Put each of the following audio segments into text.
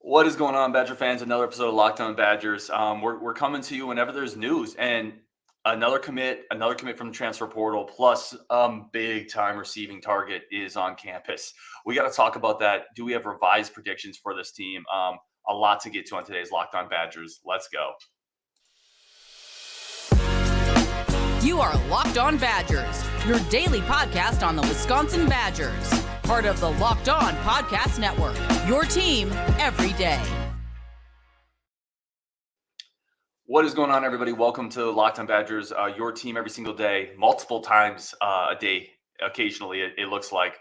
What is going on, Badger fans? Another episode of Locked On Badgers. We're coming to you whenever there's news, and another commit from the transfer portal, plus big time receiving target is on campus. We got to talk about that. Do we have revised predictions for this team? A lot to get to on today's Locked On Badgers. Let's go. You are Locked On Badgers, your daily podcast on the Wisconsin Badgers. Part of the Locked On Podcast Network, your team every day. What is going on, everybody? Welcome to Locked On Badgers, your team every single day, multiple times a day, occasionally, it looks like.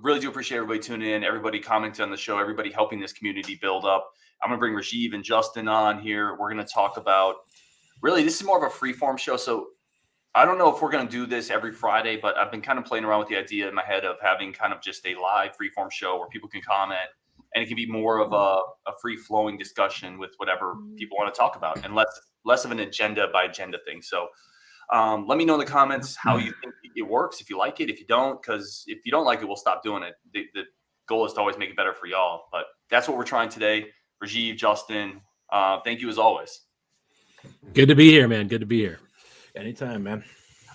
Really do appreciate everybody tuning in, everybody commenting on the show, everybody helping this community build up. I'm going to bring Rajiv and Justin on here. We're going to talk about, really, this is more of a free-form show, so I don't know if we're going to do this every Friday, but I've been kind of playing around with the idea in my head of having kind of just a live free-form show where people can comment, and it can be more of a free-flowing discussion with whatever people want to talk about, and less of an agenda by agenda thing. So let me know in the comments how you think it works, if you like it, if you don't, because if you don't like it, we'll stop doing it. The goal is to always make it better for y'all, but that's what we're trying today. Rajiv, Justin, thank you as always. Good to be here, man. Good to be here. Anytime, man.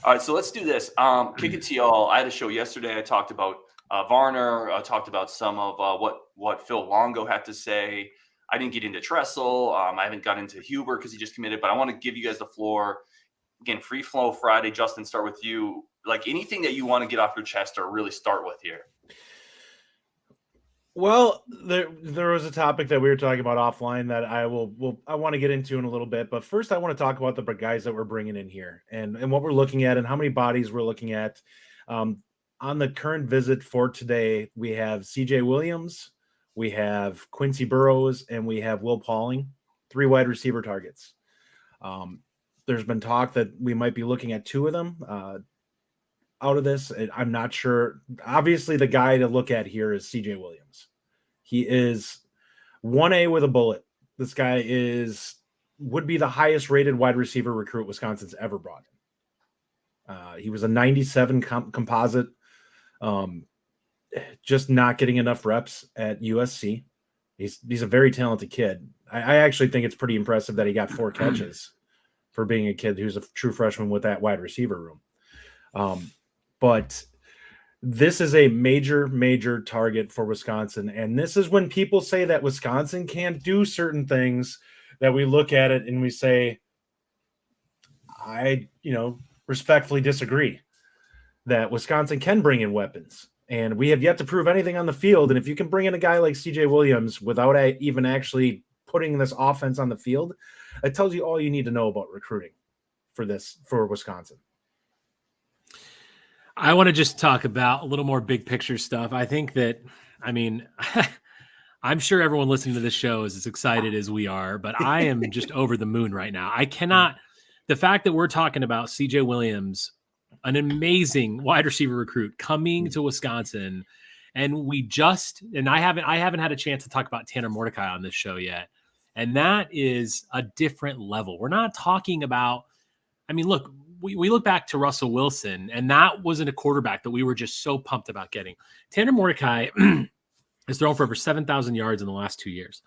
All right, so let's do this. Kick it to y'all. I had a show yesterday. I talked about Varner. I talked about some of what Phil Longo had to say. I didn't get into Tressel. I haven't got into Huber because he just committed. But I want to give you guys the floor. Again, free flow Friday. Justin, start with you. Like anything that you want to get off your chest or really start with here. Well, there was a topic that we were talking about offline that I want to get into in a little bit, but first I want to talk about the guys that we're bringing in here and what we're looking at and how many bodies we're looking at. On the current visit for today, we have CJ Williams, we have Quincy Burrows, and we have Will Pauling, 3 wide receiver targets. There's been talk that we might be looking at 2 of them out of this. I'm not sure. Obviously, the guy to look at here is CJ Williams. He is 1A with a bullet. This guy would be the highest rated wide receiver recruit Wisconsin's ever brought in. He was a 97 composite, just not getting enough reps at USC. He's a very talented kid. I actually think it's pretty impressive that he got 4 catches for being a kid who's a true freshman with that wide receiver room. But this is a major target for Wisconsin. And this is when people say that Wisconsin can't do certain things, that we look at it and we say, I respectfully disagree that Wisconsin can bring in weapons. And we have yet to prove anything on the field. And if you can bring in a guy like CJ Williams without even actually putting this offense on the field, it tells you all you need to know about recruiting for Wisconsin. I want to just talk about a little more big picture stuff. I think that, I'm sure everyone listening to this show is as excited as we are, but I am just over the moon right now. The fact that we're talking about CJ Williams, an amazing wide receiver recruit coming to Wisconsin, and I haven't had a chance to talk about Tanner Mordecai on this show yet. And that is a different level. We're not talking about, look, we look back to Russell Wilson, and that wasn't a quarterback that we were just so pumped about getting. Tanner Mordecai has thrown for over 7,000 yards in the last 2 years.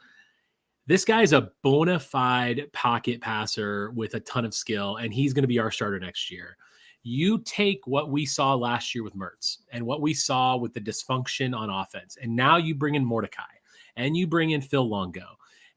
This guy is a bona fide pocket passer with a ton of skill, and he's going to be our starter next year. You take what we saw last year with Mertz and what we saw with the dysfunction on offense, and now you bring in Mordecai, and you bring in Phil Longo,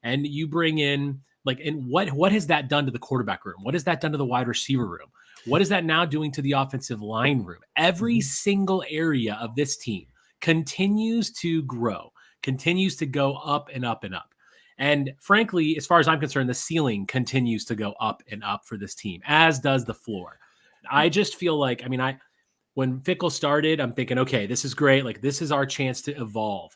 and you bring in and what has that done to the quarterback room? What has that done to the wide receiver room? What is that now doing to the offensive line room? Every single area of this team continues to grow, continues to go up and up and up. And frankly, as far as I'm concerned, the ceiling continues to go up and up for this team, as does the floor. I just feel like, when Fickell started, I'm thinking, okay, this is great. This is our chance to evolve.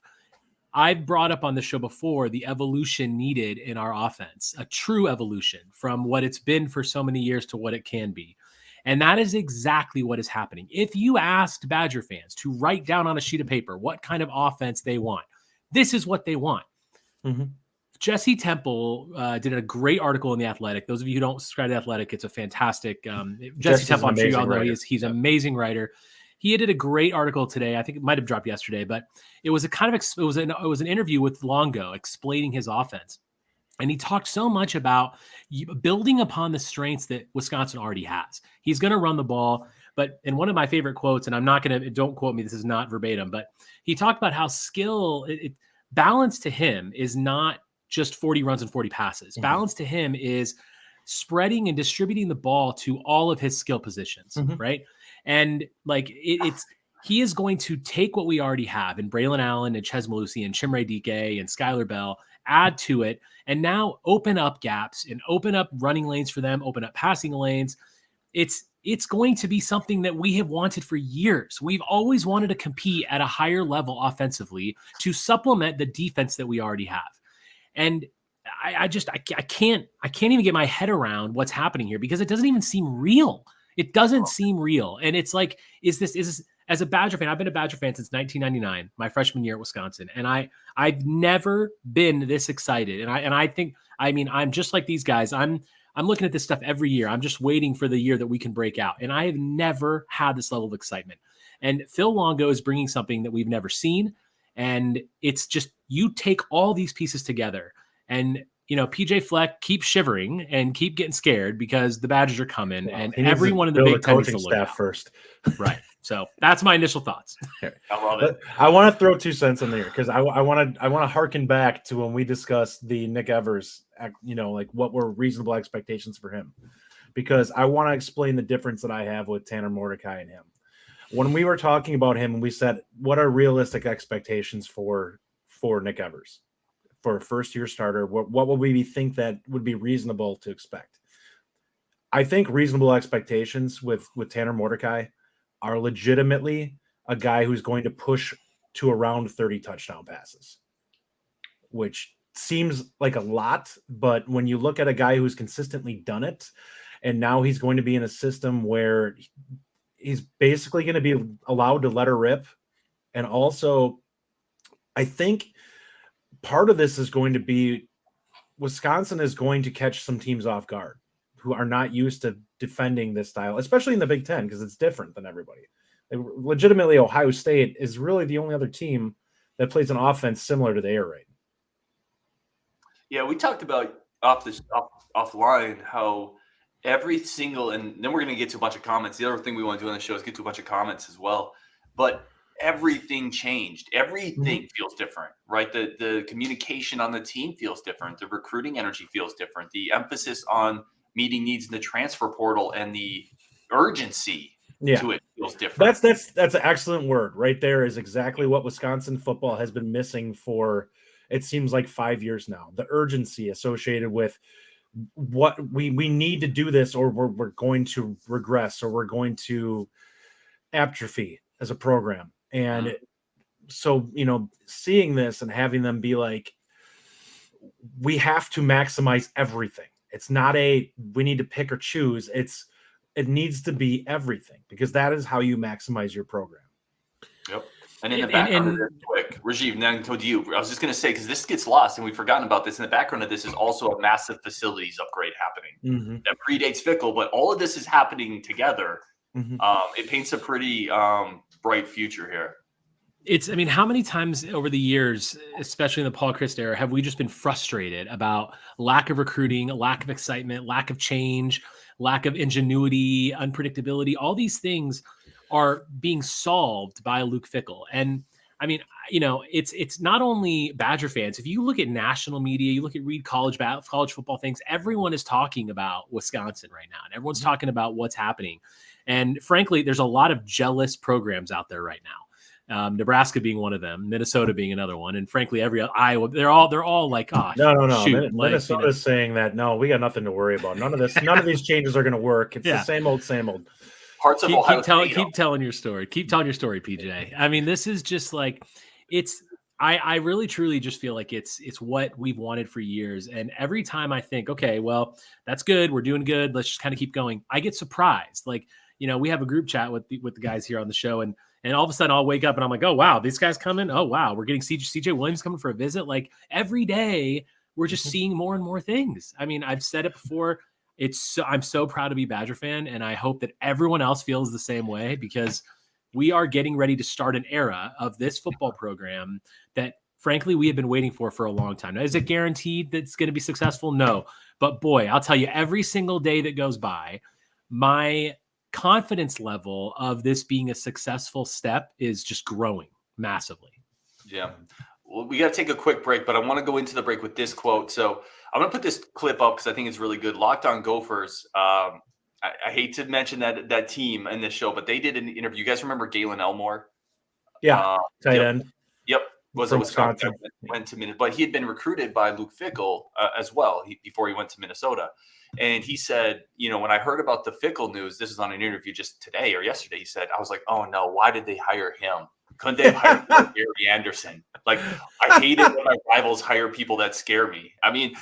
I've brought up on the show before the evolution needed in our offense, a true evolution from what it's been for so many years to what it can be. And that is exactly what is happening. If you asked Badger fans to write down on a sheet of paper what kind of offense they want, this is what they want. Mm-hmm. Jesse Temple did a great article in The Athletic. Those of you who don't subscribe to The Athletic, it's a fantastic Jesse Temple, I'm sure you all know he's an amazing writer. he did a great article today. I think it might have dropped yesterday, but it was it was an interview with Longo explaining his offense. And he talked so much about building upon the strengths that Wisconsin already has. He's going to run the ball, but in one of my favorite quotes, and I'm not going to, don't quote me, this is not verbatim, but he talked about how balance to him is not just 40 runs and 40 passes. Mm-hmm. Balance to him is spreading and distributing the ball to all of his skill positions, right? And like he is going to take what we already have in Braylon Allen and Ches Malusi and Chimere Dike and Skylar Bell, add to it, and now open up gaps and open up running lanes for them, open up passing lanes. It's going to be something that we have wanted for years. We've always wanted to compete at a higher level offensively to supplement the defense that we already have. And I can't even get my head around what's happening here because it doesn't even seem real. It doesn't seem real. And it's like, is this as a Badger fan? I've been a Badger fan since 1999, my freshman year at Wisconsin. And I've never been this excited. And I think, I mean, I'm just like these guys. I'm looking at this stuff every year. I'm just waiting for the year that we can break out. And I have never had this level of excitement. And Phil Longo is bringing something that we've never seen. And it's just, you take all these pieces together and, you know, PJ Fleck keep shivering and keep getting scared because the Badgers are coming, and everyone in the Big Ten needs to look out first. Right. So that's my initial thoughts. I love it. I want to throw 2 cents in there because I want to harken back to when we discussed the Nick Evers, you know, like what were reasonable expectations for him, because I want to explain the difference that I have with Tanner Mordecai and him. When we were talking about him, and we said, what are realistic expectations for Nick Evers? For a first-year starter, what would we think that would be reasonable to expect? I think reasonable expectations with Tanner Mordecai are legitimately a guy who's going to push to around 30 touchdown passes, which seems like a lot, but when you look at a guy who's consistently done it, and now he's going to be in a system where he's basically going to be allowed to let her rip, and also I think part of this is going to be Wisconsin is going to catch some teams off guard who are not used to defending this style, especially in the Big Ten, because it's different than everybody. Legitimately, Ohio State is really the only other team that plays an offense similar to the air raid. Yeah, we talked about offline how every single, and then we're going to get to a bunch of comments. The other thing we want to do on the show is get to a bunch of comments as well. But everything changed. Everything feels different, right? The communication on the team feels different. The recruiting energy feels different. The emphasis on meeting needs in the transfer portal and the urgency to it feels different. That's an excellent word right there. Is exactly what Wisconsin football has been missing for, it seems like 5 years now. The urgency associated with what we need to do this, or we're going to regress, or we're going to atrophy as a program. And so, you know, seeing this and having them be like, we have to maximize everything. It's not we need to pick or choose. It needs to be everything, because that is how you maximize your program. Yep. And in the background, quick, Rajiv, and then to you. I was just going to say, because this gets lost and we've forgotten about this. In the background of this is also a massive facilities upgrade happening that predates Fickell, but all of this is happening together. It paints a pretty bright future here. I mean, how many times over the years, especially in the Paul Chryst era, have we just been frustrated about lack of recruiting, lack of excitement, lack of change, lack of ingenuity, unpredictability? All these things are being solved by Luke Fickell. And I mean, you know, it's not only Badger fans. If you look at national media, you read college football things, everyone is talking about Wisconsin right now, and everyone's talking about what's happening. And frankly, there's a lot of jealous programs out there right now. Nebraska being one of them, Minnesota being another one, and frankly, every Iowa, they're all like, "Oh, no." Shoot, Minnesota's saying that we got nothing to worry about. None of these changes are going to work. It's the same old. Parts of Ohio keep telling your story. Keep telling your story, PJ. I mean, this is just like I really truly just feel like it's what we've wanted for years. And every time I think, okay, well, that's good, we're doing good, let's just kind of keep going, I get surprised. Like, you know, we have a group chat with the guys here on the show, and all of a sudden I'll wake up and I'm like, oh wow, these guys coming. Oh wow, we're getting CJ Williams coming for a visit. Like every day we're just seeing more and more things. I mean, I've said it before. I'm so proud to be a Badger fan, and I hope that everyone else feels the same way, because we are getting ready to start an era of this football program that, frankly, we have been waiting for a long time. Now, is it guaranteed that it's going to be successful? No. But boy, I'll tell you, every single day that goes by, my confidence level of this being a successful step is just growing massively. Yeah. Well, we got to take a quick break, but I want to go into the break with this quote. So I'm going to put this clip up because I think it's really good. Locked On Gophers. I hate to mention that team in this show, but they did an interview. You guys remember Galen Elmore? Yeah, tight end. Yep. Was a From Wisconsin. Wisconsin. Went to Minnesota, but he had been recruited by Luke Fickell as well before he went to Minnesota. And he said, when I heard about the Fickell news, this is on an interview just today or yesterday, he said, I was like, oh no, why did they hire him? Couldn't they hire Gary Anderson? Like, I hate it when my rivals hire people that scare me. I mean,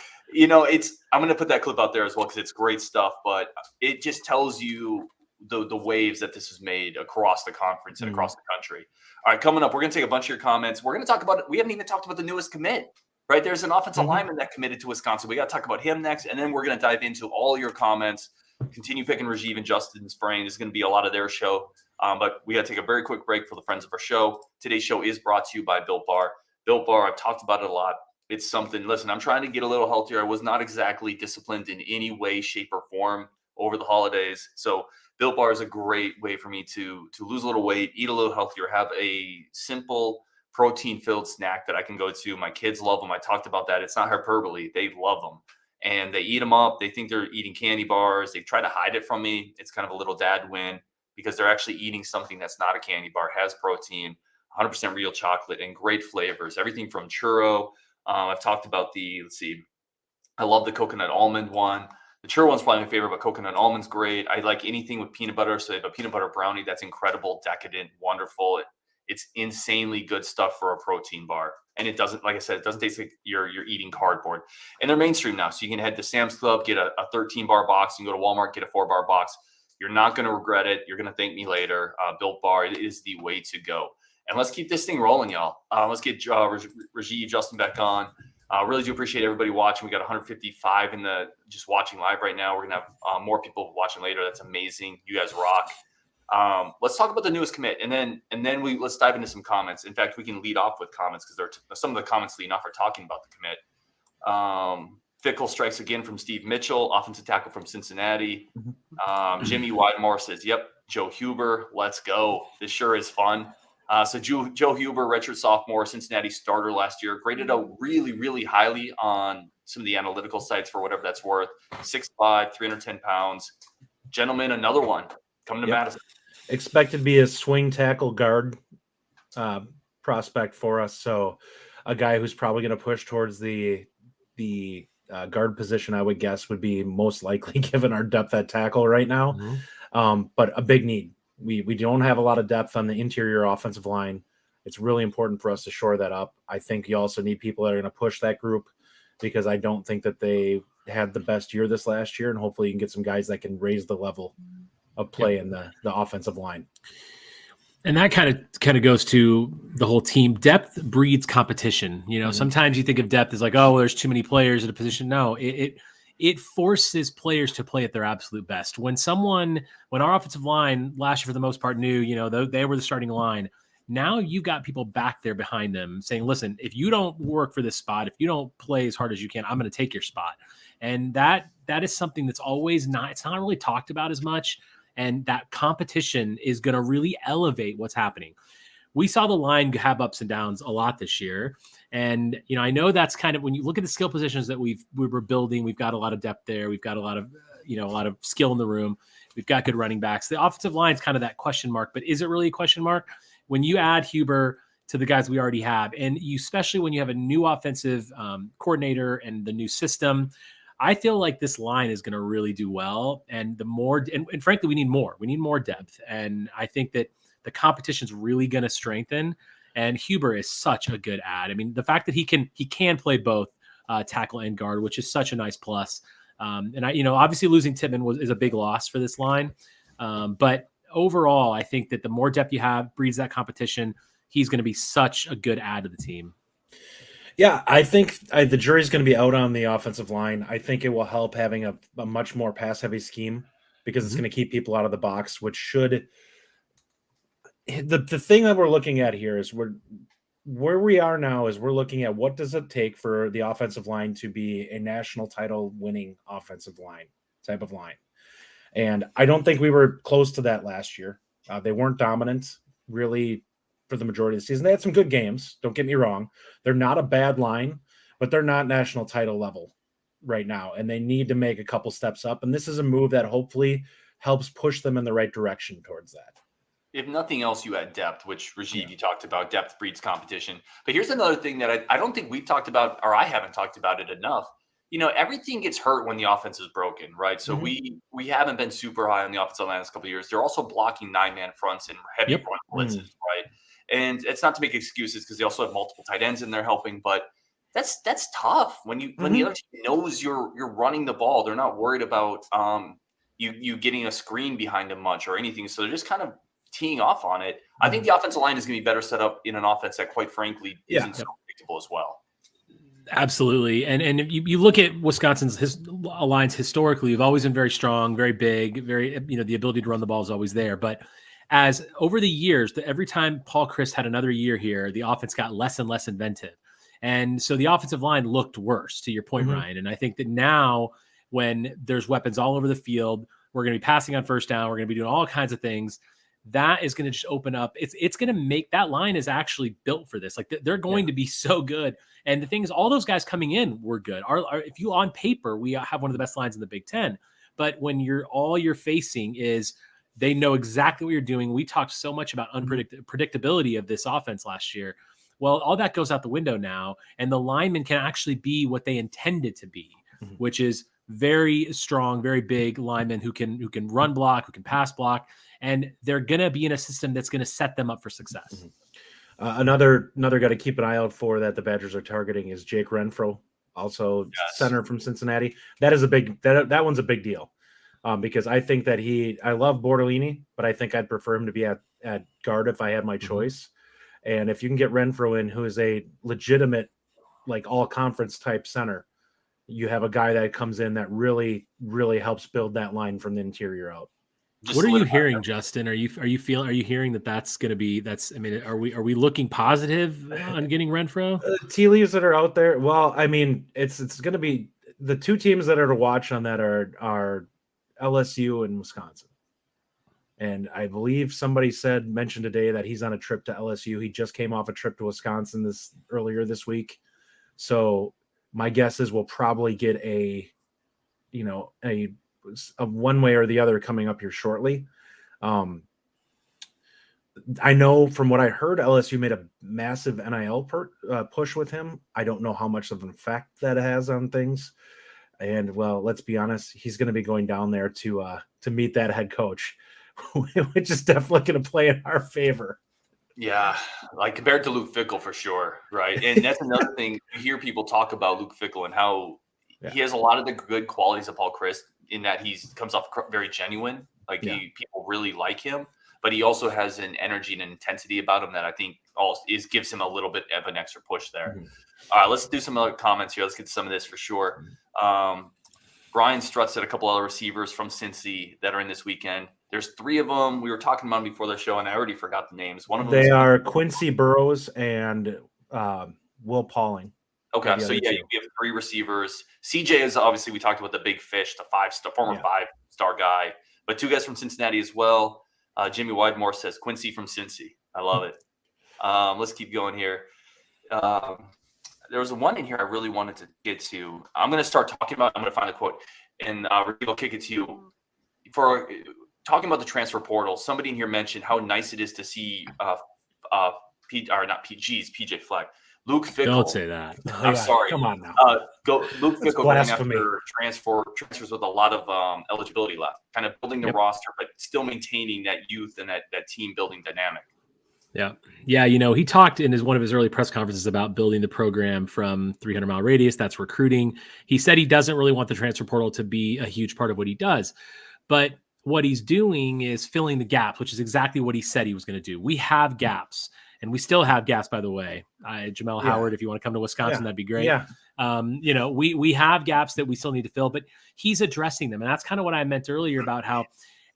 I'm going to put that clip out there as well because it's great stuff, but it just tells you the waves that this has made across the conference and across the country. All right, coming up, we're going to take a bunch of your comments. We're going to talk about, we haven't even talked about the newest commit, right? There's an offensive lineman that committed to Wisconsin. We got to talk about him next, and then we're going to dive into all your comments, continue picking Rajiv and Justin's brain. This is going to be a lot of their show, but we got to take a very quick break for the friends of our show. Today's show is brought to you by Built Bar. Built Bar, I've talked about it a lot. It's something, listen, I'm trying to get a little healthier. I was not exactly disciplined in any way, shape, or form over the holidays. So Built Bar is a great way for me to lose a little weight, eat a little healthier, have a simple protein-filled snack that I can go to. My kids love them. I talked about that. It's not hyperbole. They love them. And they eat them up. They think they're eating candy bars. They try to hide it from me. It's kind of a little dad win because they're actually eating something that's not a candy bar, has protein, 100% real chocolate, and great flavors. Everything from churro. I've talked about I love the coconut almond one. The churro one's probably my favorite, but coconut almond's great. I like anything with peanut butter. So they have a peanut butter brownie that's incredible, decadent, wonderful. It's insanely good stuff for a protein bar. And it doesn't, like I said, it doesn't taste like you're eating cardboard. And they're mainstream now. So you can head to Sam's Club, get a 13-bar box. You can go to Walmart, get a 4-bar box. You're not going to regret it. You're going to thank me later. Built Bar, it is the way to go. And let's keep this thing rolling, y'all. Let's get Rajiv, Justin back on. Really do appreciate everybody watching. We got 155 in the just watching live right now. We're gonna have more people watching later. That's amazing. You guys rock. Let's talk about the newest commit, and then let's dive into some comments. In fact, we can lead off with comments because some of the comments leading off are talking about the commit. Fickell strikes again from Steve Mitchell, offensive tackle from Cincinnati. Jimmy Widemore says, "Yep, Joe Huber, let's go. This sure is fun." So Joe Huber, redshirt sophomore, Cincinnati starter last year, graded out really, really highly on some of the analytical sites for whatever that's worth. 6'5", 310 pounds. Gentlemen, another one coming to Madison. Expected to be a swing tackle guard prospect for us. So a guy who's probably going to push towards the guard position, I would guess, would be most likely given our depth at tackle right now. But a big need. We don't have a lot of depth on the interior offensive line. It's really important for us to shore that up. I think you also need people that are going to push that group because I don't think that they had the best year this last year, and hopefully you can get some guys that can raise the level of play in the offensive line. And that kind of goes to the whole team. Depth breeds competition. Sometimes you think of depth as like, oh, well, there's too many players at a position. No, it forces players to play at their absolute best. When our offensive line last year for the most part knew, they were the starting line. Now you got people back there behind them saying, listen, if you don't work for this spot, if you don't play as hard as you can, I'm going to take your spot. And that is something that's always it's not really talked about as much. And that competition is going to really elevate what's happening. We saw the line have ups and downs a lot this year. And, I know that's kind of when you look at the skill positions that we were building, we've got a lot of depth there. We've got a lot of skill in the room. We've got good running backs. The offensive line is kind of that question mark, but is it really a question mark? When you add Huber to the guys we already have, and especially when you have a new offensive coordinator and the new system, I feel like this line is going to really do well. And and frankly, we need more. We need more depth. And I think that the competition is really going to strengthen. And Huber is such a good add. I mean, the fact that he can play both tackle and guard, which is such a nice plus. And obviously losing Tippmann is a big loss for this line. But overall, I think that the more depth you have breeds that competition. He's going to be such a good add to the team. Yeah, I think the jury's going to be out on the offensive line. I think it will help having a much more pass-heavy scheme because it's going to keep people out of the box, which should the thing that we're looking at here is where we are now is we're looking at what does it take for the offensive line to be a national title winning offensive line type of line. And I don't think we were close to that last year. They weren't dominant really for the majority of the season. They had some good games. Don't get me wrong. They're not a bad line, but they're not national title level right now. And they need to make a couple steps up. And this is a move that hopefully helps push them in the right direction towards that. If nothing else, you had depth, which Rajiv, you talked about. Depth breeds competition. But here's another thing that I don't think we've talked about, or I haven't talked about it enough. Everything gets hurt when the offense is broken, right? So we haven't been super high on the offensive line the last couple of years. They're also blocking 9-man fronts and heavy front blitzes, right? And it's not to make excuses because they also have multiple tight ends in there helping, but that's tough when the other team knows you're running the ball. They're not worried about you getting a screen behind them much or anything. So they're just kind of teeing off on it. I think the offensive line is going to be better set up in an offense that, quite frankly, isn't so predictable as well. Absolutely. And if you look at Wisconsin's lines historically, have always been very strong, very big, very, the ability to run the ball is always there. But as over the years, every time Paul Chryst had another year here, the offense got less and less inventive. And so the offensive line looked worse, to your point, Ryan. And I think that now when there's weapons all over the field, we're going to be passing on first down. We're going to be doing all kinds of things. That is going to just open up. It's going to make that line is actually built for this. Like they're going to be so good. And the thing is, all those guys coming in were good. If you on paper, we have one of the best lines in the Big Ten. But when all you're facing is they know exactly what you're doing. We talked so much about predictability of this offense last year. Well, all that goes out the window now, and the linemen can actually be what they intended to be, which is very strong, very big linemen who can run block, who can pass block, and they're going to be in a system that's going to set them up for success. Another guy to keep an eye out for that the Badgers are targeting is Jake Renfro, also center from Cincinnati. That is that one's a big deal because I think that I love Bortolini, but I think I'd prefer him to be at guard if I had my choice. And if you can get Renfro in, who is a legitimate, like all conference type center, you have a guy that comes in that really, really helps build that line from the interior out. What are you hearing, Justin? Are you hearing that's going to be, are we looking positive on getting Renfro? Tea leaves that are out there. Well, I mean, it's going to be the two teams that are to watch on that are LSU and Wisconsin. And I believe somebody mentioned today that he's on a trip to LSU. He just came off a trip to Wisconsin earlier this week. So my guess is we'll probably get a one way or the other coming up here shortly. I know from what I heard, LSU made a massive NIL push with him. I don't know how much of an effect that has on things. And well, let's be honest, he's going to be going down there to meet that head coach, which is definitely going to play in our favor. Yeah, like compared to Luke Fickell for sure, right? And that's another thing. You hear people talk about Luke Fickell and how he has a lot of the good qualities of Paul Chryst in that he comes off very genuine. Like people really like him, but he also has an energy and an intensity about him that I think gives him a little bit of an extra push there. All right, let's do some other comments here. Let's get to some of this for sure. Brian Strutt said a couple other receivers from Cincy that are in this weekend. There's 3 of them. We were talking about them before the show, and I already forgot the names. One of them are Quincy Burrows and Will Pauling. Okay, so we have 3 receivers. CJ is obviously, we talked about the big fish, the former 5-star guy, but 2 guys from Cincinnati as well. Jimmy Widemore says Quincy from Cincy. I love it. Let's keep going here. There was one in here I really wanted to get to. I'm going to start talking about. I'm going to find the quote, and I'll kick it to you. For talking about the transfer portal, somebody in here mentioned how nice it is to see PJ Fleck. Luke Fickell. Don't say that. I'm sorry. Come on now. Luke Fickell going after transfers with a lot of eligibility left, kind of building the roster, but still maintaining that youth and that team building dynamic. Yeah. He talked in one of his early press conferences about building the program from 300-mile radius. That's recruiting. He said he doesn't really want the transfer portal to be a huge part of what he does, but what he's doing is filling the gaps, which is exactly what he said he was going to do. We have gaps. And we still have gaps, by the way. Jamel Howard, if you want to come to Wisconsin, that'd be great. Yeah. We have gaps that we still need to fill, but he's addressing them. And that's kind of what I meant earlier about how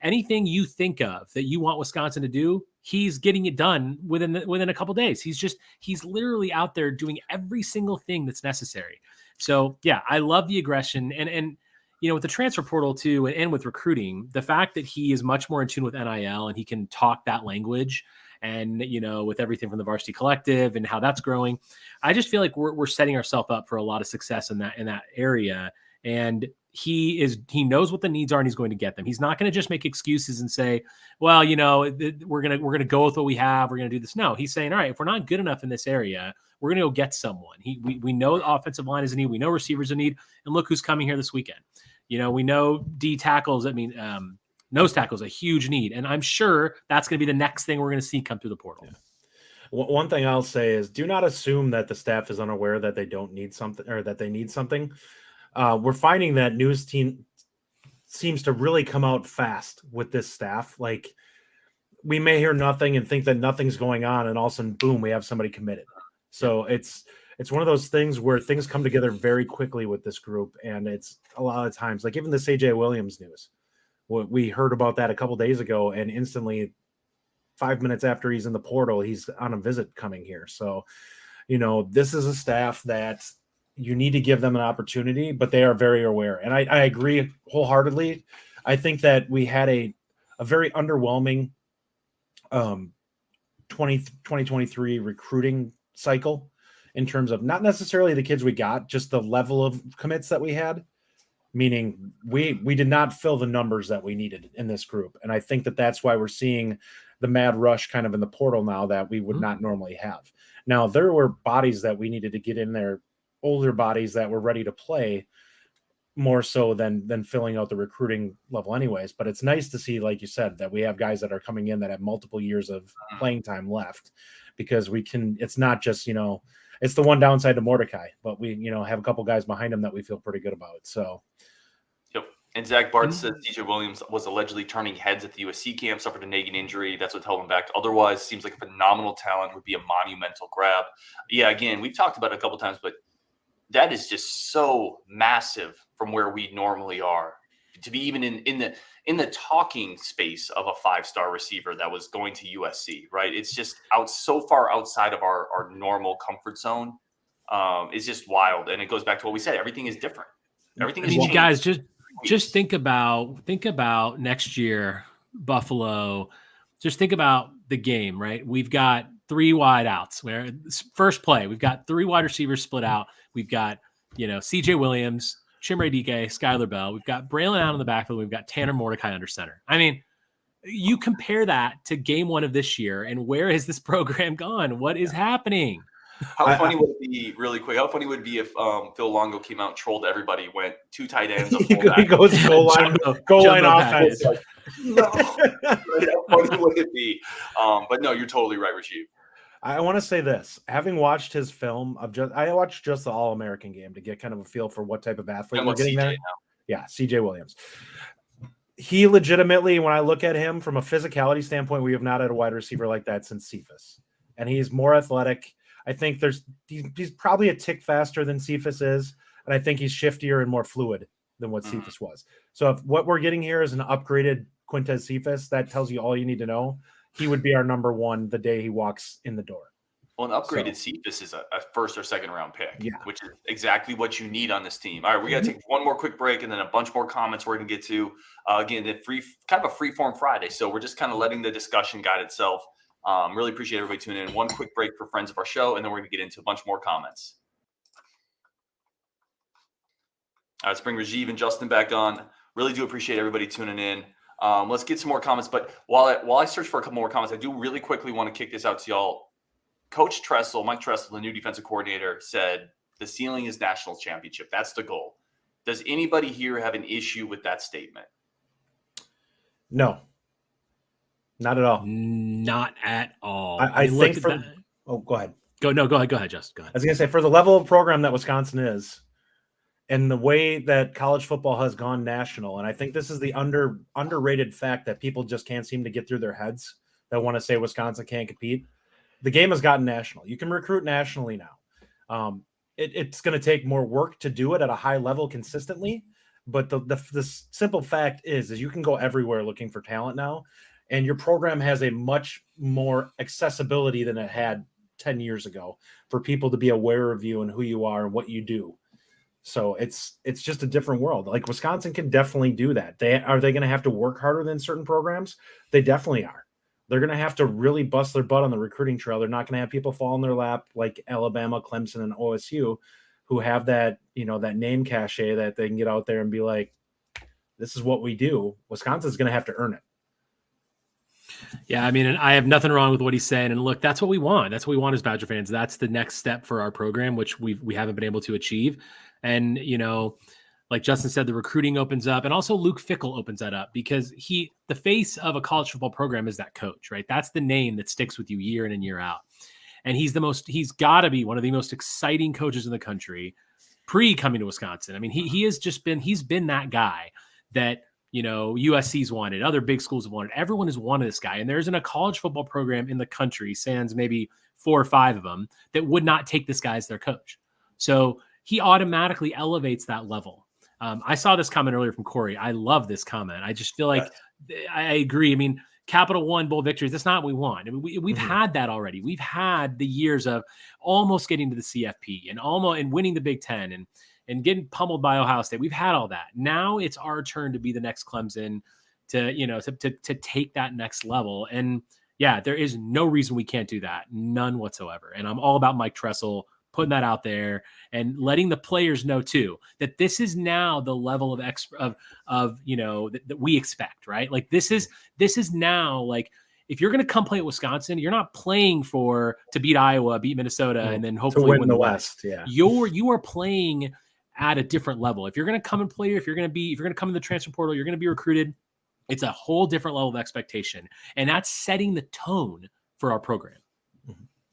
anything you think of that you want Wisconsin to do, he's getting it done within a couple days. He's literally out there doing every single thing that's necessary. So yeah, I love the aggression and with the transfer portal too, and with recruiting, the fact that he is much more in tune with NIL and he can talk that language, and with everything from the Varsity Collective and how that's growing, I just feel like we're setting ourselves up for a lot of success in that area. And he knows what the needs are and he's going to get them. He's not going to just make excuses and say, well, we're going to go with what we have. We're going to do this. No, he's saying, all right, if we're not good enough in this area, we're going to go get someone. We know the offensive line is a need. We know receivers a need. And look who's coming here this weekend. We know D tackles. Nose tackle is a huge need. And I'm sure that's going to be the next thing we're going to see come through the portal. Yeah. One thing I'll say is do not assume that the staff is unaware that they don't need something or that they need something. We're finding that news team seems to really come out fast with this staff. Like we may hear nothing and think that nothing's going on, and all of a sudden, boom, we have somebody committed. So it's one of those things where things come together very quickly with this group, and it's a lot of times like even the CJ Williams news. We heard about that a couple days ago, and instantly 5 minutes after he's in the portal, he's on a visit coming here. So, this is a staff that you need to give them an opportunity, but they are very aware. And I agree wholeheartedly. I think that we had a very underwhelming 2023 recruiting cycle in terms of not necessarily the kids we got, just the level of commits that we had, meaning we did not fill the numbers that we needed in this group. And I think that that's why we're seeing the mad rush kind of in the portal now that we would not normally have. Now, there were bodies that we needed to get in there, older bodies that were ready to play more so than filling out the recruiting level anyways. But it's nice to see, like you said, that we have guys that are coming in that have multiple years of playing time left, because it's not just, it's the one downside to Mordecai, but we, have a couple guys behind him that we feel pretty good about. So. Yep. And Zach Bart says CJ Williams was allegedly turning heads at the USC camp, suffered a nagging injury. That's what held him back. Otherwise, seems like a phenomenal talent, would be a monumental grab. Yeah, again, we've talked about it a couple times, but that is just so massive from where we normally are to be even in the talking space of a 5-star receiver that was going to USC, right? It's just so far outside of our normal comfort zone. It's just wild. And it goes back to what we said. Everything is different. Everything is changed. Guys, just think about next year, Buffalo. Just think about the game, right? We've got 3 wide outs where first play, we've got 3 wide receivers split out. We've got, CJ Williams, Chimere Dike, Skylar Bell. We've got Braylon out in the backfield. We've got Tanner Mordecai under center. I mean, you compare that to game 1 of this year, and where has this program gone? What is happening? How funny would it be, really quick? How funny would it be if Phil Longo came out and trolled everybody, went 2 tight ends, a fullback? He goes goal line offense. Like, no. How funny would it be? But no, you're totally right, Rajiv. I want to say this: having watched his film I watched just the All-American game to get kind of a feel for what type of athlete we're getting there. Yeah, CJ Williams. He legitimately, when I look at him from a physicality standpoint, we have not had a wide receiver like that since Cephas, and he's more athletic. I think he's probably a tick faster than Cephas is, and I think he's shiftier and more fluid than what Cephas was. So if what we're getting here is an upgraded Quintez Cephas, that tells you all you need to know. He would be our number 1 the day he walks in the door. Well, an upgraded Cephas is a 1st or 2nd round pick, which is exactly what you need on this team. All right, we got to take one more quick break and then a bunch more comments we're going to get to. Again, kind of a free-form Friday, so we're just kind of letting the discussion guide itself. Really appreciate everybody tuning in. One quick break for friends of our show, and then we're going to get into a bunch more comments. All right, let's bring Rajiv and Justin back on. Really do appreciate everybody tuning in. Let's get some more comments. But while I search for a couple more comments, I do really quickly want to kick this out to y'all. Coach Tressel, Mike Tressel, the new defensive coordinator, said the ceiling is national championship. That's the goal. Does anybody here have an issue with that statement? No. Not at all. Not at all. I think go ahead. Go ahead, Justin. Go ahead. I was going to say, for the level of program that Wisconsin is, and the way that college football has gone national, and I think this is the underrated fact that people just can't seem to get through their heads that want to say Wisconsin can't compete. The game has gotten national. You can recruit nationally now. It's going to take more work to do it at a high level consistently, But the simple fact is you can go everywhere looking for talent now, and your program has a much more accessibility than it had 10 years ago for people to be aware of you and who you are and what you do. So it's just a different world. Like Wisconsin can definitely do that. Are they going to have to work harder than certain programs? They definitely are. They're going to have to really bust their butt on the recruiting trail. They're not going to have people fall in their lap like Alabama, Clemson, and OSU, who have that, that name cachet that they can get out there and be like, this is what we do. Wisconsin's going to have to earn it. Yeah, I mean, and I have nothing wrong with what he's saying. And look, that's what we want. That's what we want as Badger fans. That's the next step for our program, which we haven't been able to achieve. And, like Justin said, the recruiting opens up, and also Luke Fickell opens that up because the face of a college football program is that coach, right? That's the name that sticks with you year in and year out. And he's got to be one of the most exciting coaches in the country pre coming to Wisconsin. I mean, he's been that guy that, USC's wanted, other big schools have wanted. Everyone has wanted this guy. And there isn't a college football program in the country, sans maybe 4 or 5 of them, that would not take this guy as their coach. So he automatically elevates that level. I saw this comment earlier from Corey. I love this comment. I just feel like I agree. I mean, Capital One bowl victories, that's not what we want. I mean, we've had that already. We've had the years of almost getting to the CFP and winning the Big Ten and getting pummeled by Ohio State. We've had all that. Now it's our turn to be the next Clemson to take that next level. And yeah, there is no reason we can't do that. None whatsoever. And I'm all about Mike Tressel putting that out there and letting the players know too, that this is now the level of that we expect, right? Like this is now, like, if you're going to come play at Wisconsin, you're not playing to beat Iowa, beat Minnesota, and then hopefully win the West. Yeah. You are playing at a different level. If you're going to come and play, if you're going to come in the transfer portal, you're going to be recruited. It's a whole different level of expectation. And that's setting the tone for our program.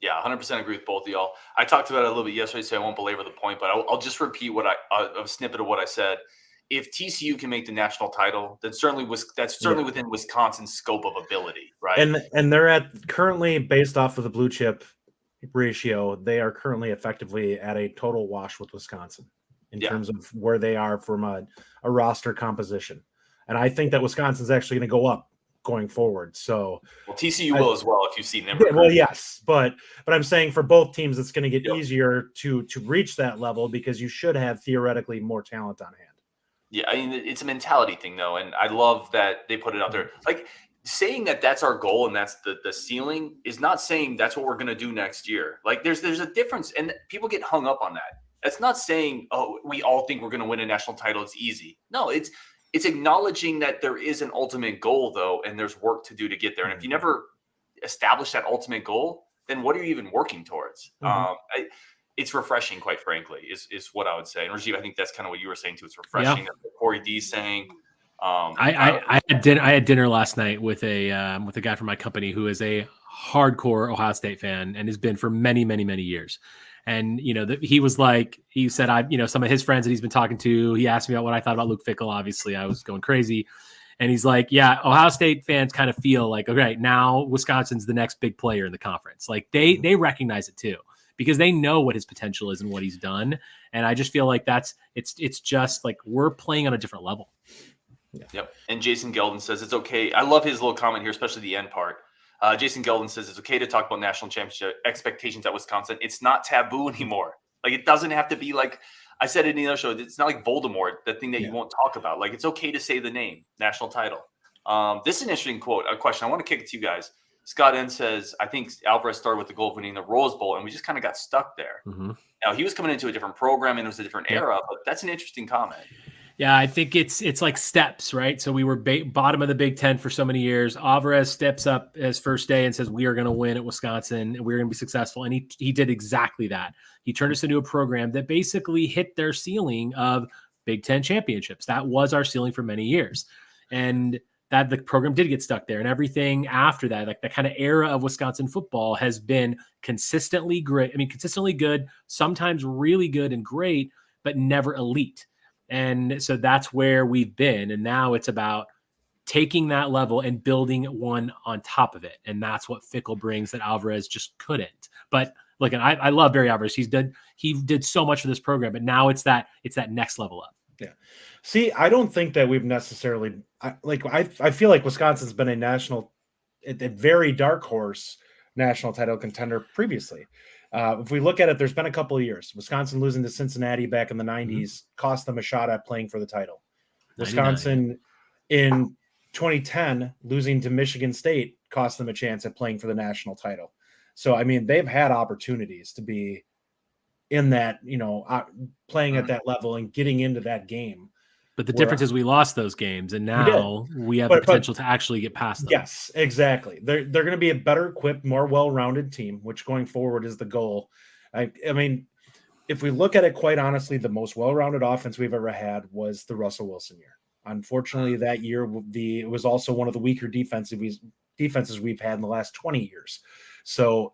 Yeah, 100% agree with both of y'all. I talked about it a little bit yesterday, so I won't belabor the point, but I'll just repeat a snippet of what I said. If TCU can make the national title, then that's certainly within Wisconsin's scope of ability, right? And they're at currently, based off of the blue chip ratio, they are currently effectively at a total wash with Wisconsin in terms of where they are from a roster composition. And I think that Wisconsin's actually going to go up going forward. So TCU will as well if you've seen them. Yeah, well, yes, but I'm saying for both teams, it's going to get easier to reach that level because you should have theoretically more talent on hand. Yeah, I mean, it's a mentality thing though, and I love that they put it out there. Like saying that that's our goal and that's the ceiling is not saying that's what we're going to do next year. Like there's a difference, and people get hung up on that. That's not saying, oh, we all think we're going to win a national title. It's easy. No, it's acknowledging that there is an ultimate goal, though, and there's work to do to get there. And if you never establish that ultimate goal, then what are you even working towards? It's refreshing, quite frankly, is what I would say. And Rajiv, I think that's kind of what you were saying too. It's refreshing. That's what Corey D's saying. I had dinner last night with a guy from my company who is a hardcore Ohio State fan and has been for many, many, many years. And, he said, some of his friends that he's been talking to, he asked me about what I thought about Luke Fickell. Obviously I was going crazy. And he's like, yeah, Ohio State fans kind of feel like, okay, now Wisconsin's the next big player in the conference. Like they recognize it too, because they know what his potential is and what he's done. And I just feel like it's just like, we're playing on a different level. Yeah. Yep. And Jason Geldon says it's okay. I love his little comment here, especially the end part. Jason Geldon says it's okay to talk about national championship expectations at Wisconsin. It's not taboo anymore. Like it doesn't have to be like I said in the other show. It's not like Voldemort, the thing that you won't talk about. Like it's okay to say the name, national title. This is an interesting question. I want to kick it to you guys. Scott N says, I think Alvarez started with the goal of winning the Rose Bowl, and we just kind of got stuck there. Mm-hmm. Now he was coming into a different program and it was a different era, but that's an interesting comment. Yeah, I think it's like steps, right? So we were bottom of the Big Ten for so many years. Alvarez steps up his first day and says, we are going to win at Wisconsin and we're going to be successful. And he did exactly that. He turned us into a program that basically hit their ceiling of Big Ten championships. That was our ceiling for many years. And that the program did get stuck there. And everything after that, like that kind of era of Wisconsin football has been consistently great. I mean, consistently good, sometimes really good and great, but never elite. And so that's where we've been. And now it's about taking that level and building one on top of it. And that's what Fickell brings that Alvarez just couldn't. But look, I love Barry Alvarez. He did so much for this program, but now it's that next level up. Yeah. See, I don't think that we've necessarily I feel like Wisconsin's been a very dark horse national title contender previously. If we look at it, there's been a couple of years. Wisconsin losing to Cincinnati back in the 90s cost them a shot at playing for the title. 99, Wisconsin in 2010 losing to Michigan State cost them a chance at playing for the national title. So, I mean, they've had opportunities to be in that, playing at that level and getting into that game. But the difference is we lost those games, and now we have the potential to actually get past them. Yes, exactly. They're going to be a better equipped, more well-rounded team, which going forward is the goal. I mean, if we look at it quite honestly, the most well-rounded offense we've ever had was the Russell Wilson year. Unfortunately, that year it was also one of the weaker defenses we've had in the last 20 years. So,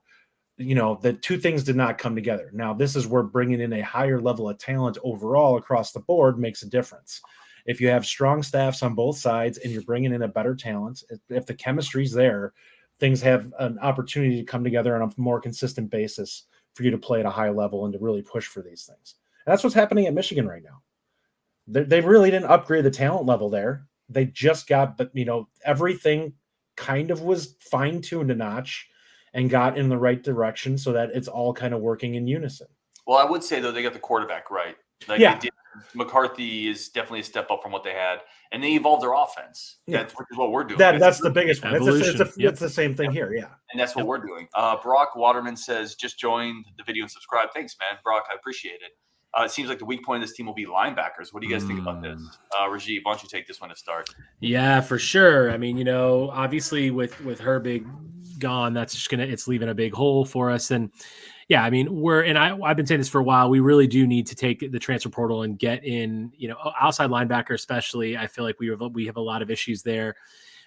the two things did not come together. Now, this is where bringing in a higher level of talent overall across the board makes a difference. If you have strong staffs on both sides and you're bringing in a better talent, if the chemistry's there, things have an opportunity to come together on a more consistent basis for you to play at a high level and to really push for these things. And that's what's happening at Michigan right now. They really didn't upgrade the talent level there. They just got, everything kind of was fine-tuned a notch and got in the right direction so that it's all kind of working in unison. Well, I would say, though, they got the quarterback right. They did. McCarthy is definitely a step up from what they had, and they evolved their offense. That's what we're doing. That's the biggest one. It's the same thing here, yeah. And that's what we're doing. Brock Waterman says, just joined the video and subscribe. Thanks, man. Brock, I appreciate it. It seems like the weak point of this team will be linebackers. What do you guys think about this? Rajiv, why don't you take this one to start? Yeah, for sure. I mean, obviously with Herbig gone, that's just it's leaving a big hole for us. And yeah, I mean, I've been saying this for a while. We really do need to take the transfer portal and get in, outside linebacker, especially. I feel like we have a lot of issues there.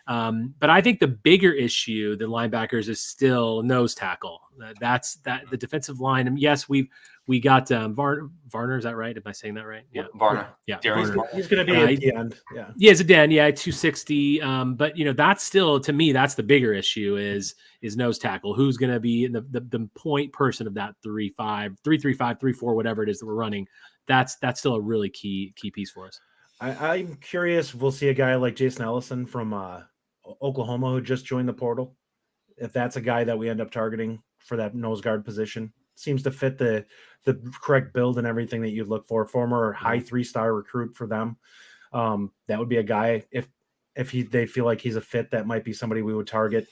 But I think the bigger issue than linebackers is still nose tackle. The defensive line. And yes, we got Varner. Is that right? Am I saying that right? Yeah, Varner. Yeah, Varner. He's going to be at the end. Yeah, he's a den. Yeah, 260. But that's still, to me, that's the bigger issue is nose tackle. Who's going to be the point person of that 3-5, 3-3-5, 3-4, whatever it is that we're running. That's still a really key piece for us. I'm curious if we'll see a guy like Jason Ellison from Oklahoma who just joined the portal. If that's a guy that we end up targeting for that nose guard position, seems to fit the correct build and everything that you'd look for. Former high 3-star recruit for them. That would be a guy if they feel like he's a fit, that might be somebody we would target.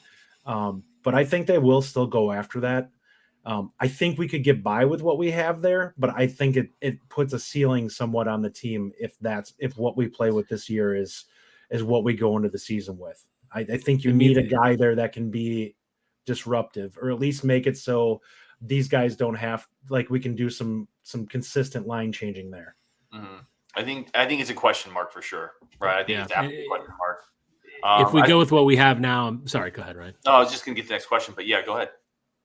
But I think they will still go after that. I think we could get by with what we have there, but I think it puts a ceiling somewhat on the team if what we play with this year is what we go into the season with. I think you need a guy there that can be disruptive, or at least make it so these guys don't have, like, we can do some consistent line changing there. Mm-hmm. I think it's a question mark for sure, right? I think it's absolutely a question mark. If we go with what we have now, I'm sorry, go ahead, Ryan. No, I was just going to get the next question, but yeah, go ahead.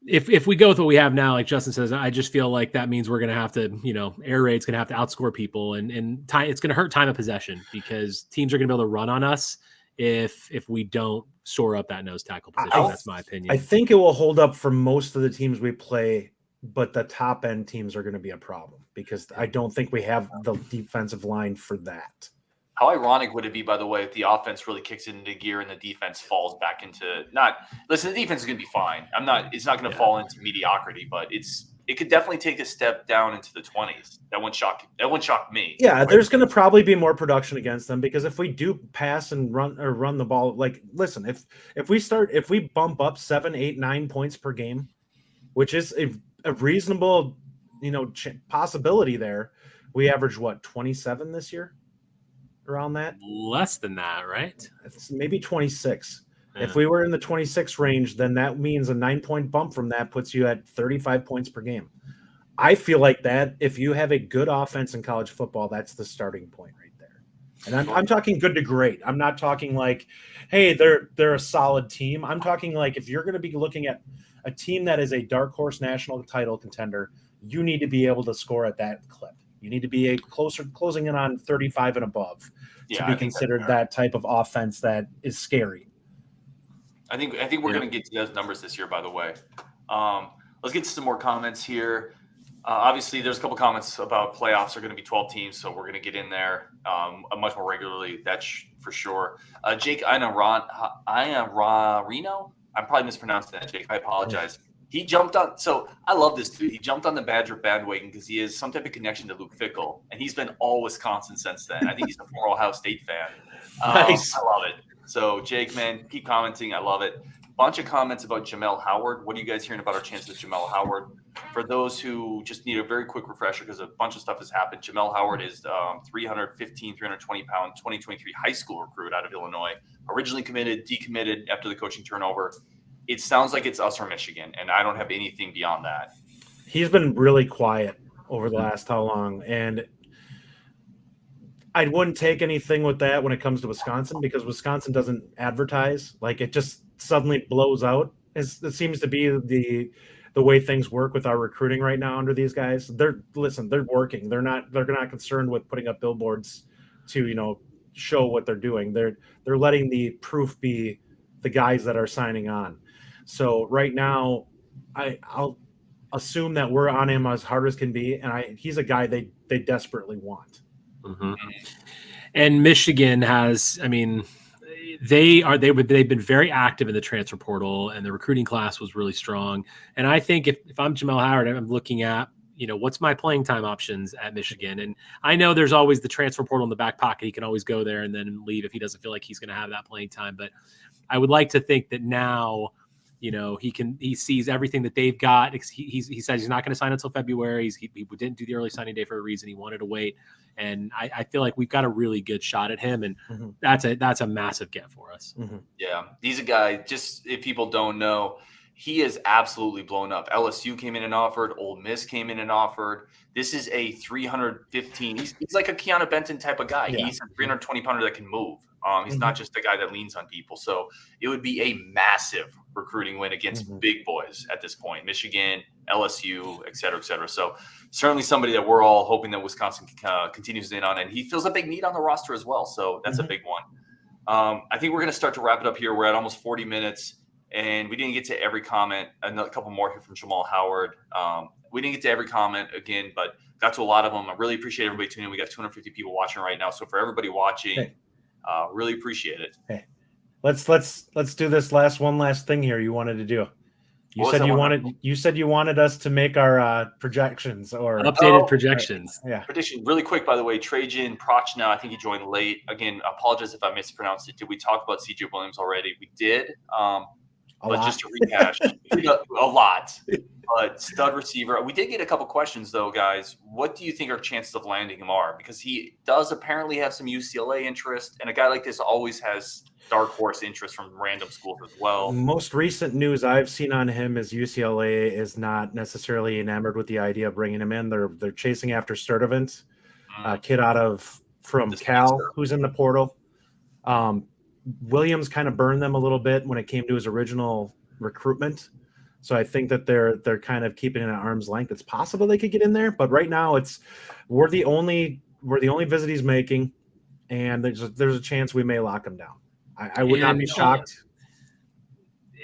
If we go with what we have now, like Justin says, I just feel like that means we're going to have to, air raid's going to have to outscore people, and time, it's going to hurt time of possession because teams are going to be able to run on us if we don't shore up that nose tackle position. That's my opinion. I think it will hold up for most of the teams we play, but the top end teams are going to be a problem because I don't think we have the defensive line for that. How ironic would it be, by the way, if the offense really kicks into gear and the defense falls back into the defense is going to be fine. It's not going to fall into mediocrity, but it could definitely take a step down into the 20s. That wouldn't shock me. Yeah, right? There's going to probably be more production against them because if we do pass and run the ball, like, listen, if we bump up 7, 8, 9 points per game, which is a reasonable, possibility there, we average 27 this year? Around that, less than that, right? It's maybe 26. Yeah. If we were in the 26 range, then that means a 9-point bump from that puts you at 35 points per game. I feel like that if you have a good offense in college football, that's the starting point right there. And I'm talking good to great. I'm not talking like, hey, they're a solid team. I'm talking like if you're going to be looking at a team that is a dark horse national title contender, you need to be able to score at that clip. You need to be closing in on 35 and above to be considered that type of offense that is scary. I think we're going to get to those numbers this year, by the way. Let's get to some more comments here. Obviously, there's a couple comments about playoffs are going to be 12 teams, so we're going to get in there much more regularly. That's for sure. Jake Reno, I'm probably mispronouncing that, Jake. I apologize. He jumped on. So I love this dude. He jumped on the Badger bandwagon because he has some type of connection to Luke Fickell, and he's been all Wisconsin since then. I think he's a former Ohio State fan. Nice. I love it. So Jake, man, keep commenting. I love it. Bunch of comments about Jamel Howard. What are you guys hearing about our chances of Jamel Howard? For those who just need a very quick refresher, because a bunch of stuff has happened, Jamel Howard is 320 pound, 2023 high school recruit out of Illinois, originally committed, decommitted after the coaching turnover. It sounds like it's us or Michigan, and I don't have anything beyond that. He's been really quiet over the last how long, and I wouldn't take anything with that when it comes to Wisconsin, because Wisconsin doesn't advertise. Like, it just suddenly blows out. It seems to be the way things work with our recruiting right now under these guys. They're working. They're not concerned with putting up billboards to, show what they're doing. They're letting the proof be the guys that are signing on. So right now, I'll assume that we're on him as hard as can be, and he's a guy they desperately want. Mm-hmm. And Michigan has, they've been very active in the transfer portal, and the recruiting class was really strong. And I think if I'm Jamel Howard, I'm looking at, what's my playing time options at Michigan? And I know there's always the transfer portal in the back pocket. He can always go there and then leave if he doesn't feel like he's going to have that playing time. But I would like to think that now, he sees everything that they've got. He says he's not going to sign until February. He didn't do the early signing day for a reason. He wanted to wait. And I feel like we've got a really good shot at him, and that's a massive get for us. Mm-hmm. Yeah, he's a guy, just if people don't know, he is absolutely blown up. LSU came in and offered. Ole Miss came in and offered. This is a 315. He's like a Keanu Benton type of guy. Yeah. He's a 320 pounder that can move. He's not just a guy that leans on people. So it would be a massive recruiting win against big boys at this point. Michigan, LSU, et cetera, et cetera. So certainly somebody that we're all hoping that Wisconsin continues in on. And he feels a big need on the roster as well. So that's a big one. I think we're going to start to wrap it up here. We're at almost 40 minutes. And we didn't get to every comment. A couple more here from Jamal Howard. We didn't get to every comment again, but got to a lot of them. I really appreciate everybody tuning in. We got 250 people watching right now. So for everybody watching, really appreciate it. Hey, let's do this one last thing here you wanted to do. You said you wanted us to make our projections or updated projections. Right. Yeah. Prediction really quick, by the way. Trajan Prochnow, I think he joined late. Again, apologize if I mispronounced it. Did we talk about CJ Williams already? We did. But just to rehash, a lot. But stud receiver. We did get a couple questions, though, guys. What do you think our chances of landing him are? Because he does apparently have some UCLA interest, and a guy like this always has dark horse interest from random schools as well. Most recent news I've seen on him is UCLA is not necessarily enamored with the idea of bringing him in. They're chasing after Sturdivant, a kid from Cal who's in the portal. Williams kind of burned them a little bit when it came to his original recruitment. So I think that they're kind of keeping it at arm's length. It's possible they could get in there, but right now we're the only visit he's making, and there's a chance we may lock him down. I would not be shocked.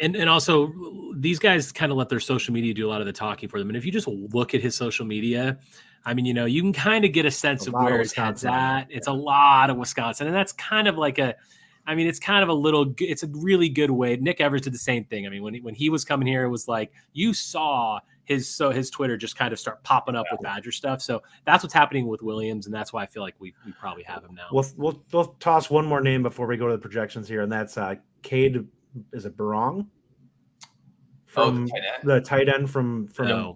And also, these guys kind of let their social media do a lot of the talking for them. And if you just look at his social media, you can kind of get a sense of where his head's at. It's a lot of Wisconsin, and that's kind of like it's kind of it's a really good way. Nick Evers did the same thing. When he was coming here, it was like you saw his Twitter just kind of start popping up with Badger stuff. So that's what's happening with Williams, and that's why I feel like we probably have him now. We'll toss one more name before we go to the projections here, and that's Cade. Is it Barong? From the tight end from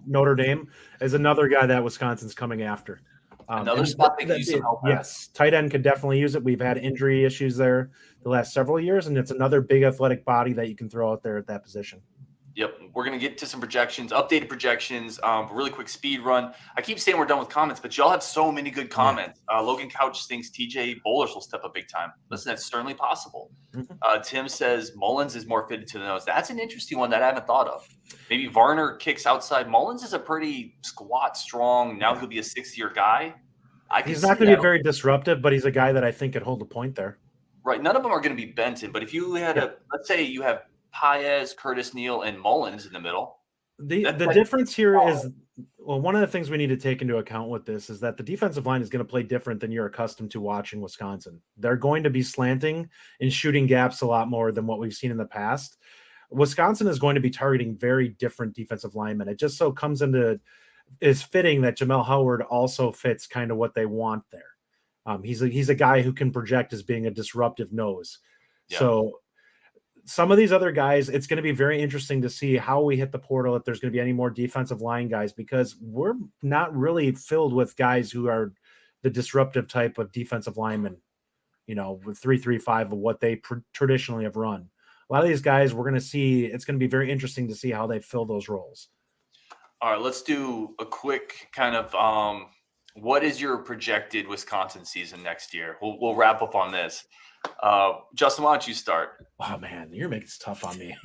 Notre Dame is another guy that Wisconsin's coming after. Another spot they can use some help. Yes, tight end could definitely use it. We've had injury issues there the last several years, and it's another big athletic body that you can throw out there at that position. Yep. We're going to get to some projections, updated projections, really quick speed run. I keep saying we're done with comments, but y'all have so many good comments. Logan Couch thinks TJ Bowlers will step up big time. Listen, that's certainly possible. Tim says Mullins is more fitted to the nose. That's an interesting one that I haven't thought of. Maybe Varner kicks outside. Mullins is a pretty squat, strong. Now he'll be a 6-year guy. He's not going to be very disruptive, but he's a guy that I think could hold a point there. Right. None of them are going to be Benton, but if you had let's say you have Paez, Curtis Neal, and Mullins in the middle. The difference here is Well, one of the things we need to take into account with this is that the defensive line is going to play different than you're accustomed to watching Wisconsin. They're going to be slanting and shooting gaps a lot more than what we've seen in the past. Wisconsin is going to be targeting very different defensive linemen. It just so comes into is fitting that Jamel Howard also fits kind of what they want there. He's a guy who can project as being a disruptive nose. Yeah. So some of these other guys, it's going to be very interesting to see how we hit the portal, if there's going to be any more defensive line guys, because we're not really filled with guys who are the disruptive type of defensive linemen, with 3-3-5 of what they traditionally have run. A lot of these guys we're going to see, it's going to be very interesting to see how they fill those roles. All right, let's do a quick kind of what is your projected Wisconsin season next year? We'll wrap up on this. Justin, why don't you start? Oh man, you're making this tough on me.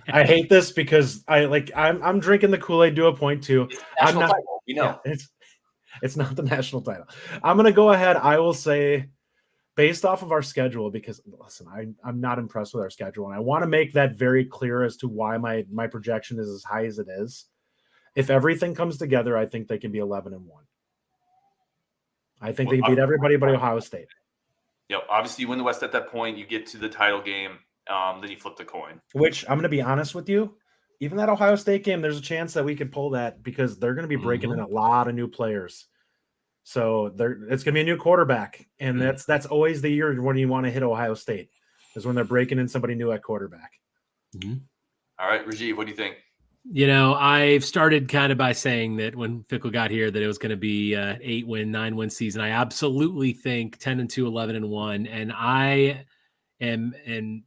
I hate this because I'm drinking the Kool-Aid to a point too. I'm not, title, Yeah, it's not the national title. I'm gonna go ahead. I will say, based off of our schedule, because listen, I'm not impressed with our schedule, and I want to make that very clear as to why my projection is as high as it is. If everything comes together, I think they can be 11-1. I think they beat everybody but Ohio State. Obviously you win the West at that point, you get to the title game, then you flip the coin. Which I'm going to be honest with you, even that Ohio State game, there's a chance that we could pull that because they're going to be breaking in a lot of new players. So it's going to be a new quarterback, and that's always the year when you want to hit Ohio State, is when they're breaking in somebody new at quarterback. All right, Rajiv, what do you think? I've started kind of by saying that when Fickell got here that it was going to be an 8-win, 9-win season. I absolutely think 10-2, 11-1, and I am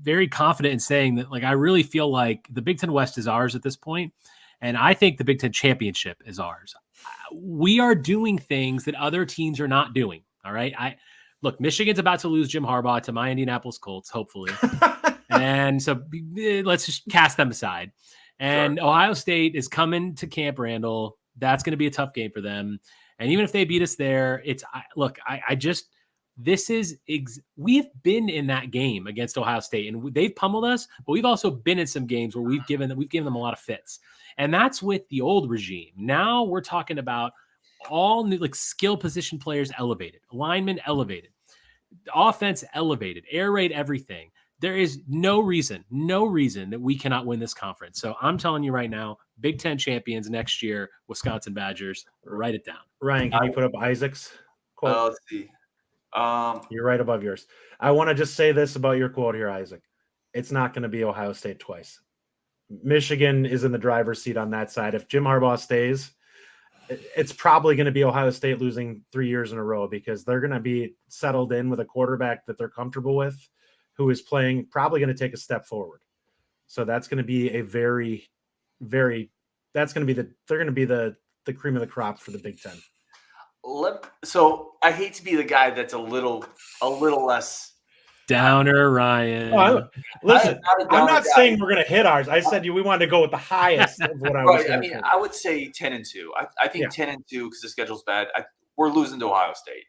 very confident in saying that. I really feel like the Big Ten West is ours at this point, and I think the Big Ten championship is ours. We are doing things that other teams are not doing. All right, look, Michigan's about to lose Jim Harbaugh to my Indianapolis Colts, hopefully, and so let's just cast them aside. And sure. Ohio State is coming to Camp Randall. That's going to be a tough game for them. And even if they beat us there, we've been in that game against Ohio State, and they've pummeled us, but we've also been in some games where we've given them a lot of fits. And that's with the old regime. Now we're talking about all new, skill position players elevated, linemen elevated, offense elevated, air raid, everything. There is no reason that we cannot win this conference. So I'm telling you right now, Big Ten champions next year, Wisconsin Badgers. Write it down. Ryan, can you put up Isaac's quote? Let's see. You're right above yours. I want to just say this about your quote here, Isaac. It's not going to be Ohio State twice. Michigan is in the driver's seat on that side. If Jim Harbaugh stays, it's probably going to be Ohio State losing 3 years in a row because they're going to be settled in with a quarterback that they're comfortable with, who is playing, probably going to take a step forward. So that's going to be a very, very, they're going to be the cream of the crop for the Big Ten. So I hate to be the guy that's a little less downer, Ryan. Listen, I'm not saying we're going to hit ours. I said we wanted to go with the highest of what I was saying. I mean, I would say 10-2. I think 10-2 because the schedule's bad. We're losing to Ohio State.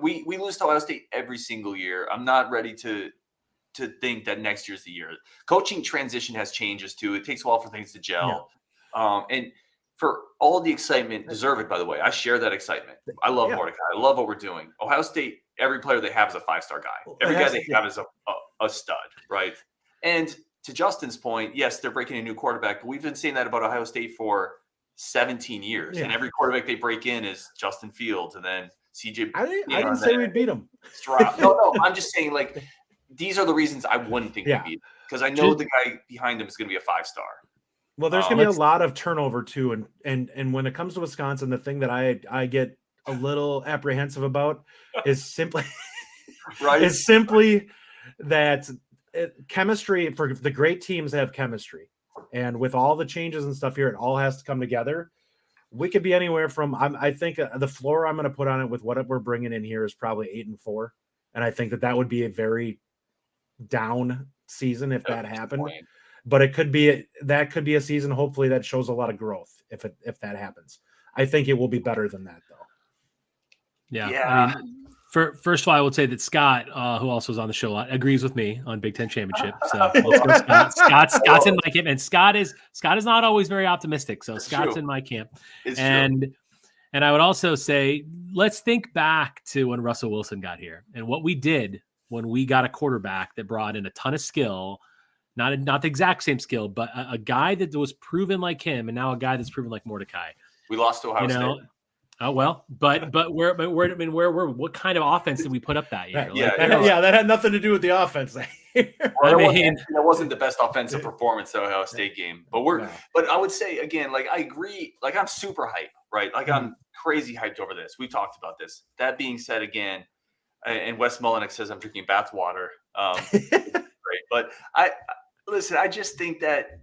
We lose to Ohio State every single year. I'm not ready to think that next year's the year. Coaching transition has changes too. It takes a while for things to gel. Yeah. And for all the excitement, deserve it, by the way. I share that excitement. I love Mordecai. I love what we're doing. Ohio State, every player they have is a 5-star guy. Every guy they have is a stud, right? And to Justin's point, yes, they're breaking a new quarterback, but we've been saying that about Ohio State for 17 years. Yeah. And every quarterback they break in is Justin Fields and then CJ. I didn't say we'd beat them. No, I'm just saying these are the reasons I wouldn't think we beat them because I know the guy behind them is going to be a 5-star. Well, there's going to be a lot of turnover too, and when it comes to Wisconsin, the thing that I get a little apprehensive about is simply that chemistry for the great teams have chemistry, and with all the changes and stuff here, it all has to come together. We could be anywhere from I think the floor I'm going to put on it with what we're bringing in here is probably 8-4, and I think that would be a very down season if that happened. But it could be a season, hopefully, that shows a lot of growth if that happens. I think it will be better than that, though. Yeah. I mean, First of all, I would say that Scott, who also was on the show a lot, agrees with me on Big Ten championship. So let's go, Scott. Scott's in my camp, and Scott is not always very optimistic. So Scott's in my camp. It's and true. And I would also say, let's think back to when Russell Wilson got here and what we did when we got a quarterback that brought in a ton of skill, not the exact same skill, but a guy that was proven like him, and now a guy that's proven like Mordecai. We lost to Ohio State. Oh well, but what kind of offense did we put up that year? That had nothing to do with the offense. That wasn't the best offensive performance of the Ohio State game. But I would say again, like I agree, like I'm super hyped, right? Like I'm crazy hyped over this. We talked about this. That being said, again, and Wes Mullenix says I'm drinking bathwater. Great, but I just think that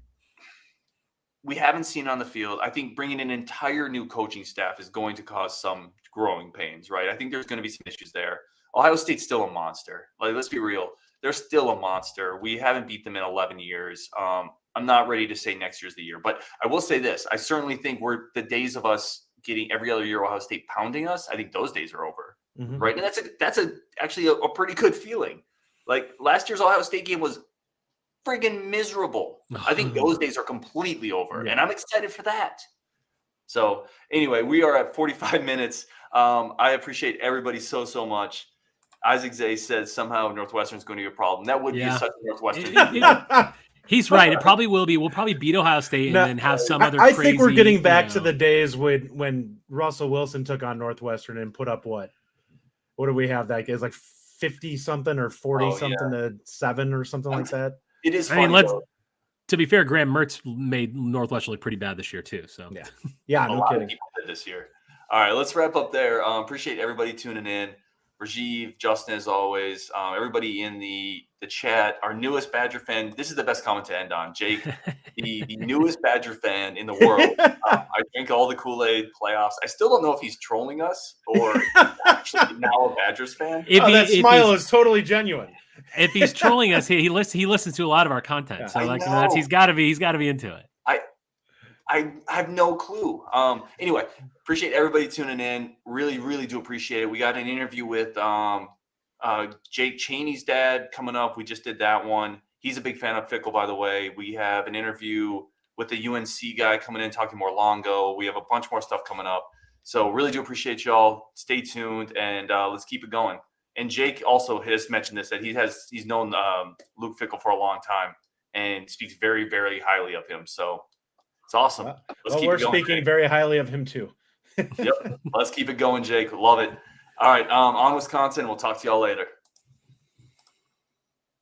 we haven't seen on the field. I think bringing an entire new coaching staff is going to cause some growing pains, right? I think there's going to be some issues there. Ohio State's still a monster. Like, let's be real. They're still a monster. We haven't beat them in 11 years. I'm not ready to say next year's the year, but I will say this. I certainly think the days of us getting every other year Ohio State pounding us, I think those days are over, right? And that's actually a pretty good feeling. Like last year's Ohio State game was friggin' miserable. I think those days are completely over, and I'm excited for that. So anyway, we are at 45 minutes. I appreciate everybody so much. Isaac Zay said somehow Northwestern's going to be a problem. That would be such a Northwestern. He's right. It probably will be. We'll probably beat Ohio State and then have some other. I think we're getting back to the days when Russell Wilson took on Northwestern and put up what do we have that is like 50 something or 40 something to 7 or something like that. It is funny. To be fair, Graham Mertz made Northwestern look pretty bad this year too. So no lot kidding. of people did this year. All right, let's wrap up there. Appreciate everybody tuning in. Rajiv, Justin, as always, everybody in the chat, our newest Badger fan. This is the best comment to end on. Jake, the newest Badger fan in the world. I drink all the Kool-Aid playoffs. I still don't know if he's trolling us or actually now a Badgers fan. That smile is totally genuine. If he's trolling us, he listens to a lot of our content. So he's got to be into it. I have no clue. Anyway, appreciate everybody tuning in. Really, really do appreciate it. We got an interview with Jake Chaney's dad coming up. We just did that one. He's a big fan of Fickell, by the way. We have an interview with the UNC guy coming in talking more Longo. We have a bunch more stuff coming up. So really do appreciate y'all. Stay tuned and let's keep it going. And Jake also has mentioned this, that he's known Luke Fickell for a long time and speaks very, very highly of him. So it's awesome. We're speaking very highly of him too. Yep. Let's keep it going, Jake. Love it. All right. On Wisconsin. We'll talk to y'all later.